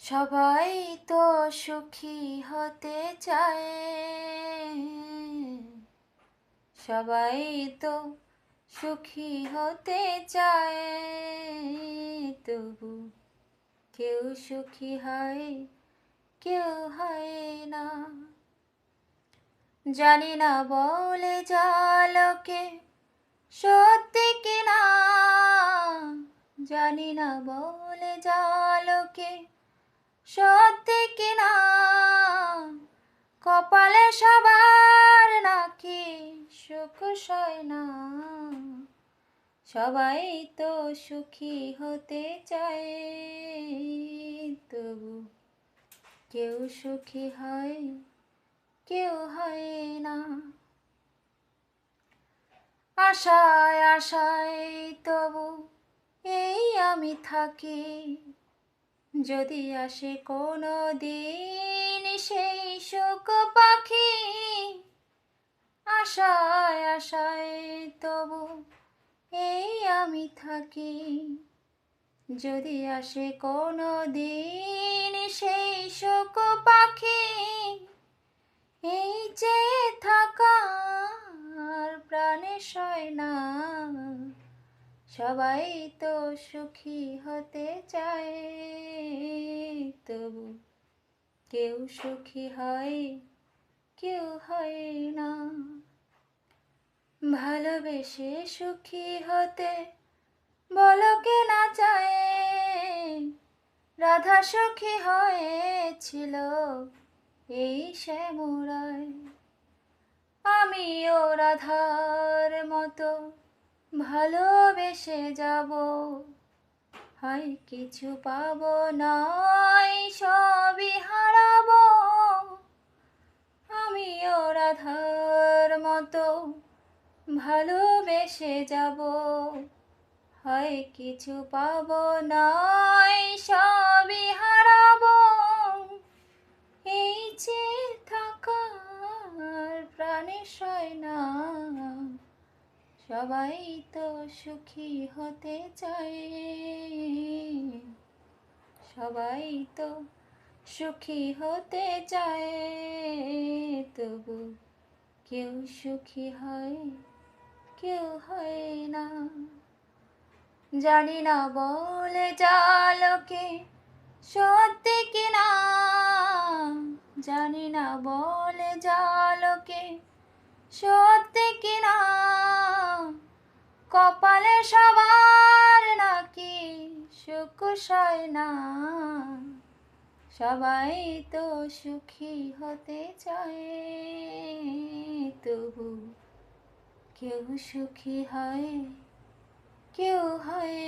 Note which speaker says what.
Speaker 1: সবাই তো সুখী হতে চায়, সবাই তো সুখী হতে চায়, তবু কেউ সুখী হয়, কেউ হয় না। জানি না বলে জালকে সত্যি কিনা, জানি না বলে জালকে সত্যি কিনা, কপালে সবার নাকি সুখ সয় না। সবাই তো সুখী হতে চায়, তবু কেউ সুখী হয়, কেউ হয় না। আশায় আশায় তবু এই আমি থাকি, যদি আসে কোনো দিন সেই সুখ পাখি। আশায় আশায় তবু এই আমি থাকি, যদি আসে কোনো দিন সেই সুখ পাখি। এই যে থাকা আর প্রাণে সয় না, সবাই তো সুখী হতে চায়, তবু কেউ সুখী হয়, কেউ হয় না। ভালোবেসে সুখী হতে বলো কে না চায়, রাধা সুখী হয়েছিল এই শ্যামরায়। আমিও রাধার মতো ভালোবেসে যাব, হয় কিছু পাবো নয় সবই হারাবো। আমিও রাধার মতো ভালোবেসে যাব, হয় কিছু পাবো নয় সবই হারাবো। এই যে থাকার প্রাণে সয় না, সবাই তো সুখী হতে চায়, সবাই তো সুখী হতে চায়, তবু কেউ সুখী হয়, কেউ হয় না। জানি না বলে জালকে সত্যি কিনা, জানি না বলে জালকে সত্যি কিনা, কপালে সবার নাকি সুখ সয় না। সবাই তো সুখী হতে চায়, তবু কেউ সুখী হয়, কেউ হয়